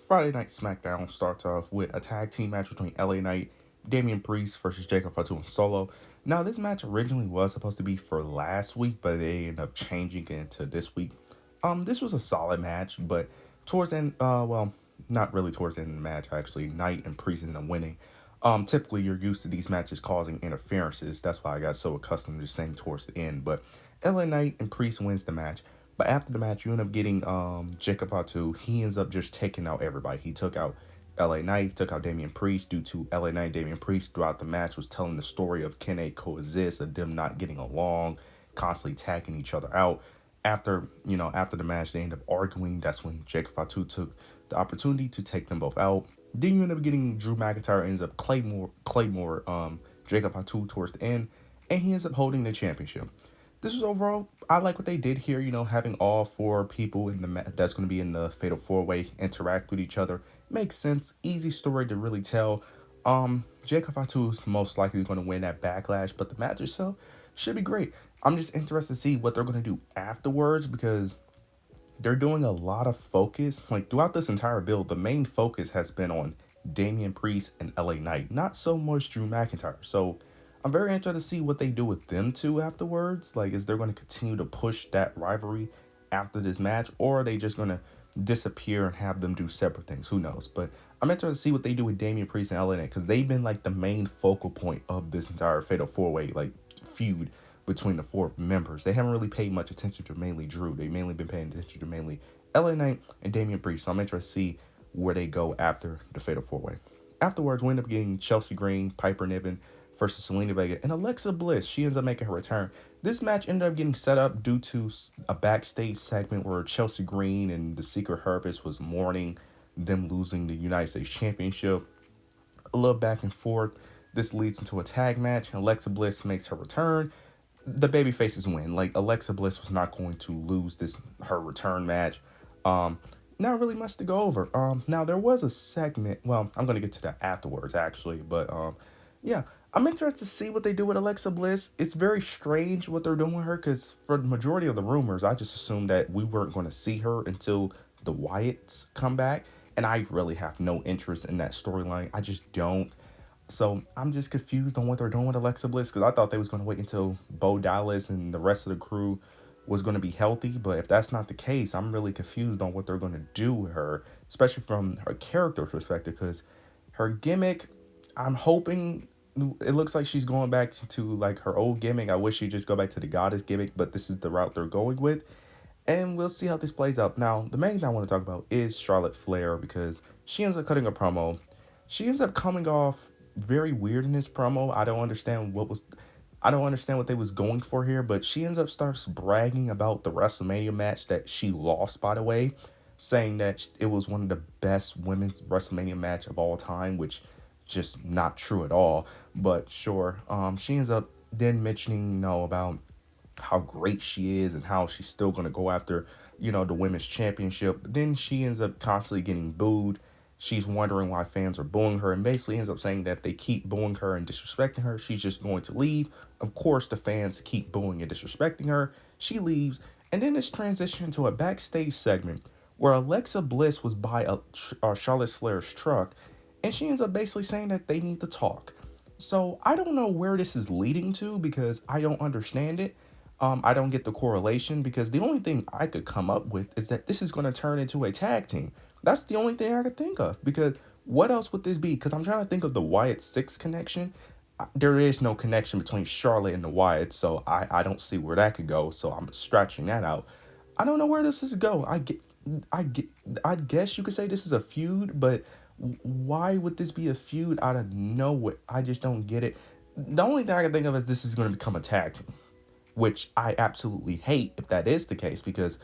Friday Night Smackdown starts off with a tag team match between LA Knight, Damian Priest versus Jacob Fatu and Solo. Now, this match originally was supposed to be for last week, but they ended up changing it into this week. This was a solid match, but towards the end, not really towards the end of the match, actually. Knight and Priest ended up winning. Typically, you're used to these matches causing interferences. That's why I got so accustomed to saying towards the end. But LA Knight and Priest wins the match. But after the match, you end up getting Jacob Fatu. He ends up just taking out everybody. He took out LA Knight, took out Damian Priest due to LA Knight and Damian Priest throughout the match was telling the story of can they coexist, of them not getting along, constantly tagging each other out. After the match, they end up arguing. That's when Jacob Fatu took the opportunity to take them both out. Then you end up getting Drew McIntyre ends up Claymore Jacob Fatu towards the end, and he ends up holding the championship. This was overall, I like what they did here. Having all four people in that's going to be in the Fatal Four Way interact with each other makes sense. Easy story to really tell. Jacob Fatu is most likely going to win that Backlash, but the match itself should be great. I'm just interested to see what they're going to do afterwards because they're doing a lot of focus. Like throughout this entire build, the main focus has been on Damian Priest and LA Knight, not so much Drew McIntyre. So I'm very interested to see what they do with them two afterwards. Like, is they're going to continue to push that rivalry after this match, or are they just going to disappear and have them do separate things? Who knows? But I'm interested to see what they do with Damian Priest and LA Knight because they've been like the main focal point of this entire Fatal Four Way like feud between the four members. They haven't really paid much attention to mainly Drew. They mainly been paying attention to mainly LA Knight and Damian Priest. So I'm interested to see where they go after the Fatal Four Way. Afterwards, we end up getting Chelsea Green, Piper Niven versus Selena Vega and Alexa Bliss. She ends up making her return. This match ended up getting set up due to a backstage segment where Chelsea Green and the Secret Harvest was mourning them losing the United States Championship. A little back and forth. This leads into a tag match. Alexa Bliss makes her return. The baby faces win. Like Alexa Bliss was not going to lose this her return match. Not really much to go over. Now there was a segment. Well, I'm gonna get to that afterwards, actually. But yeah, I'm interested to see what they do with Alexa Bliss. It's very strange what they're doing with her because for the majority of the rumors, I just assumed that we weren't going to see her until the Wyatts come back, and I really have no interest in that storyline. I just don't. So I'm just confused on what they're doing with Alexa Bliss because I thought they was going to wait until Bo Dallas and the rest of the crew was going to be healthy. But if that's not the case, I'm really confused on what they're going to do with her, especially from her character perspective because her gimmick, I'm hoping it looks like she's going back to like her old gimmick. I wish she'd just go back to the goddess gimmick, but this is the route they're going with. And we'll see how this plays out. Now, the main thing I want to talk about is Charlotte Flair because she ends up cutting a promo. She ends up coming off very weird in this promo. I don't understand what they was going for here, but she ends up starts bragging about the WrestleMania match that she lost, by the way, saying that it was one of the best women's WrestleMania match of all time, which just not true at all. But sure, she ends up then mentioning, about how great she is and how she's still going to go after, the women's championship. But then she ends up constantly getting booed. She's wondering why fans are booing her and basically ends up saying that if they keep booing her and disrespecting her, she's just going to leave. Of course, the fans keep booing and disrespecting her. She leaves. And then it's transitioned to a backstage segment where Alexa Bliss was by Charlotte Flair's truck and she ends up basically saying that they need to talk. So I don't know where this is leading to because I don't understand it. I don't get the correlation because the only thing I could come up with is that this is going to turn into a tag team. That's the only thing I could think of because what else would this be? Because I'm trying to think of the Wyatt Six connection. There is no connection between Charlotte and the Wyatts, so I don't see where that could go. So I'm scratching that out. I don't know where this is go. I get, I guess you could say this is a feud, but why would this be a feud out of nowhere? I just don't get it. The only thing I can think of is this is going to become a tag team, which I absolutely hate if that is the case because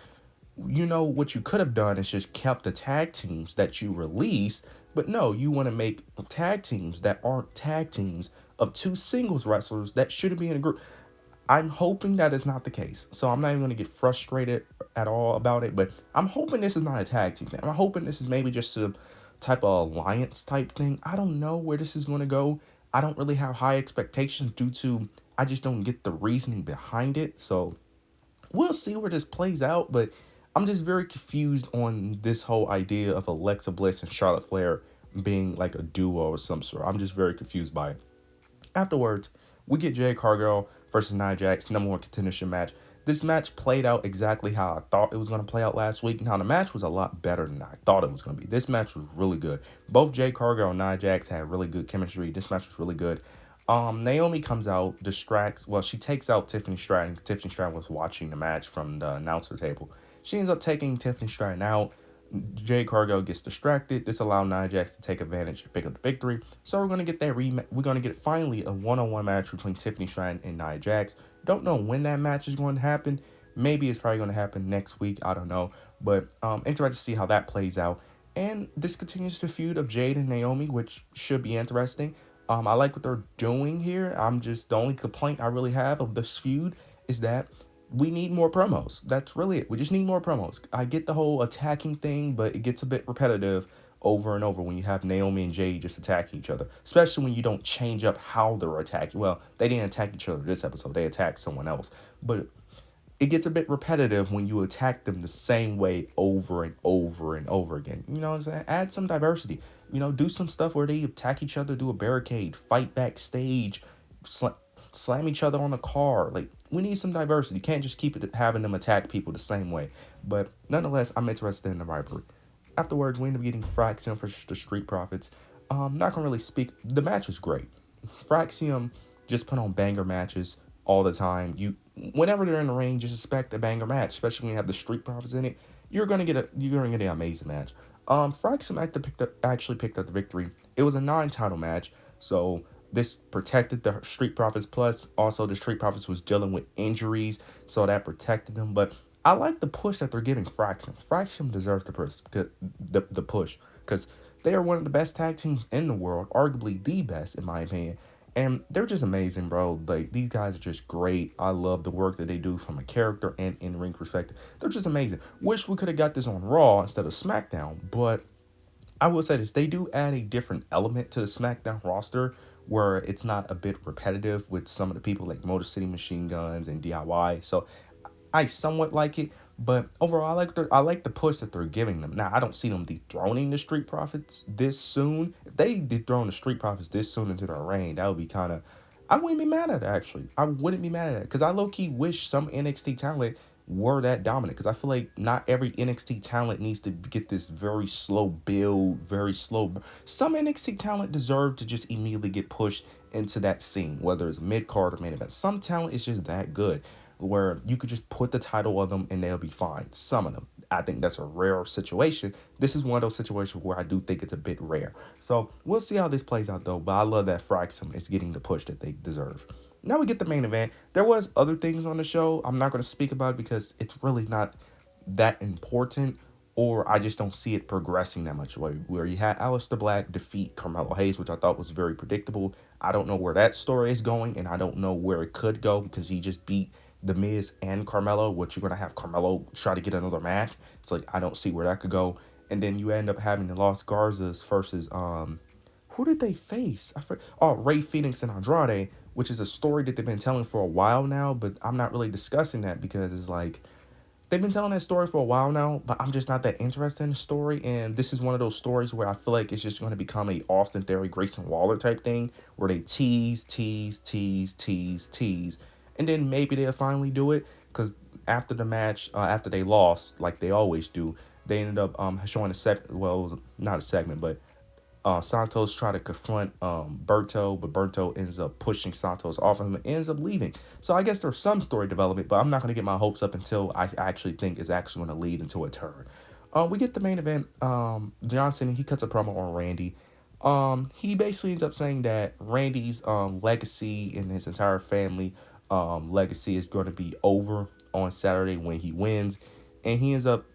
what you could have done is just kept the tag teams that you released, but no, you want to make tag teams that aren't tag teams of two singles wrestlers that shouldn't be in a group. I'm hoping that is not the case. So I'm not even going to get frustrated at all about it, but I'm hoping this is not a tag team thing. I'm hoping this is maybe just a type of alliance type thing. I don't know where this is going to go. I don't really have high expectations due to I just don't get the reasoning behind it. So we'll see where this plays out, but I'm just very confused on this whole idea of Alexa Bliss and Charlotte Flair being like a duo or some sort. I'm just very confused by it. Afterwards, we get Jade Cargill versus Nia Jax, number one contendership match. This match played out exactly how I thought it was going to play out last week. Now, the match was a lot better than I thought it was going to be. This match was really good. Both Jade Cargill and Nia Jax had really good chemistry. This match was really good. Naomi comes out, distracts. Well, she takes out Tiffany Stratton. Tiffany Stratton was watching the match from the announcer table. She ends up taking Tiffany Stratton out. Jade Cargill gets distracted. This allowed Nia Jax to take advantage and pick up the victory. So we're gonna get that we're gonna get finally a one-on-one match between Tiffany Stratton and Nia Jax. Don't know when that match is going to happen. Maybe it's probably going to happen next week. I don't know, but interested to see how that plays out. And this continues the feud of Jade and Naomi, which should be interesting. I like what they're doing here. I'm just the only complaint I really have of this feud is that we need more promos. That's really it. We just need more promos. I get the whole attacking thing, but it gets a bit repetitive over and over when you have Naomi and Jade just attacking each other, especially when you don't change up how they're attacking. Well, they didn't attack each other this episode. They attacked someone else. But it gets a bit repetitive when you attack them the same way over and over and over again. You know what I'm saying? Add some diversity. Do some stuff where they attack each other, do a barricade, fight backstage, slam each other on the car. Like, we need some diversity. You can't just keep it having them attack people the same way. But nonetheless, I'm interested in the rivalry. Afterwards, we end up getting Fraxium for the Street Profits. Not gonna really speak. The match was great. Fraxium just put on banger matches all the time. Whenever they're in the ring, just expect a banger match, especially when you have the Street Profits in it. You're gonna get an amazing match. Fraxium actually picked up the victory. It was a non-title match, so this protected the Street Profits. Plus, also the Street Profits was dealing with injuries, so that protected them. But I like the push that they're giving Fraxium. Fraxium deserves the push because they are one of the best tag teams in the world, arguably the best in my opinion. And they're just amazing, bro. Like, these guys are just great. I love the work that they do from a character and in-ring perspective. They're just amazing. Wish we could have got this on Raw instead of SmackDown, but I will say this, they do add a different element to the SmackDown roster where it's not a bit repetitive with some of the people like Motor City Machine Guns and DIY. So I somewhat like it, but overall I like the push that they're giving them. Now, I don't see them dethroning the Street Profits this soon. If they dethrone the Street Profits this soon into their reign, that would be kind of, I wouldn't be mad at it, actually. I wouldn't be mad at it because I low-key wish some NXT talent were that dominant because I feel like not every NXT talent needs to get this very slow build, very slow. Some NXT talent deserve to just immediately get pushed into that scene, whether it's mid card or main event. Some talent is just that good where you could just put the title on them and they'll be fine. Some of them. I think that's a rare situation. This is one of those situations where I do think it's a bit rare. So we'll see how this plays out though. But I love that Fraxum is getting the push that they deserve. Now we get the main event. There was other things on the show. I'm not going to speak about it because it's really not that important, or I just don't see it progressing that much. Where you had Aleister Black defeat Carmelo Hayes, which I thought was very predictable. I don't know where that story is going, and I don't know where it could go because he just beat The Miz and Carmelo. What, you're going to have Carmelo try to get another match? It's like, I don't see where that could go. And then you end up having the Los Garzas versus who did they face? Ray Phoenix and Andrade, which is a story that they've been telling for a while now, but I'm not really discussing that because it's like they've been telling that story for a while now, but I'm just not that interested in the story. And this is one of those stories where I feel like it's just going to become a Austin Theory, Grayson Waller type thing where they tease, and then maybe they'll finally do it because after the match, after they lost, like they always do, they ended up showing a segment. Well, it was not a segment, but Santos tried to confront Berto, but Berto ends up pushing Santos off of him and ends up leaving. So I guess there's some story development, but I'm not going to get my hopes up until I actually think it's actually going to lead into a turn. We get the main event. Johnson, he cuts a promo on Randy. He basically ends up saying that Randy's legacy and his entire family legacy is going to be over on Saturday when he wins, and he ends up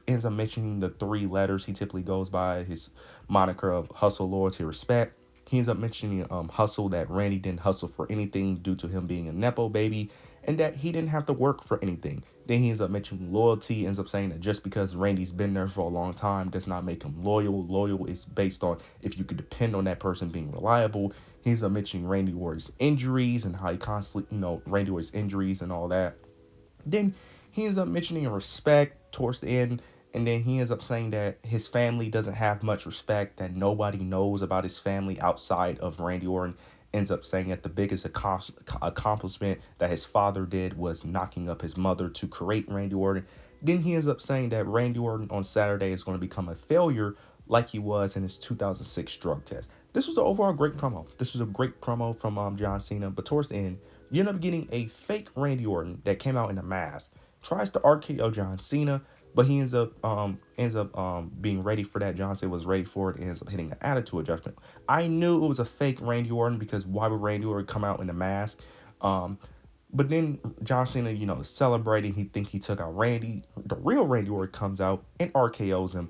mentioning the three letters he typically goes by, his moniker of hustle, loyalty, respect. He ends up mentioning hustle, that Randy didn't hustle for anything due to him being a Nepo baby, and that he didn't have to work for anything. Then he ends up mentioning loyalty, ends up saying that just because Randy's been there for a long time does not make him loyal. Loyal is based on if you could depend on that person being reliable. He ends up mentioning Randy Orton's injuries and how he constantly, Randy Orton's injuries and all that. Then He ends up mentioning respect towards the end, and then he ends up saying that his family doesn't have much respect, that nobody knows about his family outside of Randy Orton. Ends up saying that the biggest accomplishment that his father did was knocking up his mother to create Randy Orton. Then he ends up saying that Randy Orton on Saturday is going to become a failure like he was in his 2006 drug test. This was an overall great promo. This was a great promo from John Cena, but towards the end, you end up getting a fake Randy Orton that came out in a mask, tries to RKO John Cena, but he ends up being ready for that. John Cena was ready for it and ends up hitting an attitude adjustment. I knew it was a fake Randy Orton because why would Randy Orton come out in a mask? But then John Cena, is celebrating. He took out Randy. The real Randy Orton comes out and RKO's him.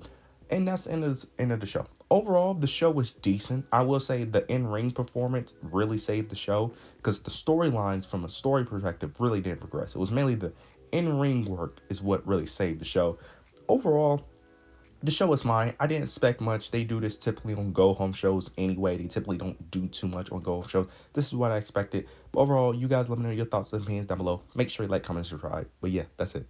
And that's the end of the show. Overall, the show was decent. I will say the in-ring performance really saved the show because the storylines from a story perspective really didn't progress. It was mainly the in-ring work is what really saved the show. Overall, the show was fine. I didn't expect much. They do this typically on go-home shows anyway. They typically don't do too much on go-home shows. This is what I expected. But overall, you guys let me know your thoughts and opinions down below. Make sure you like, comment, and subscribe. But yeah, that's it.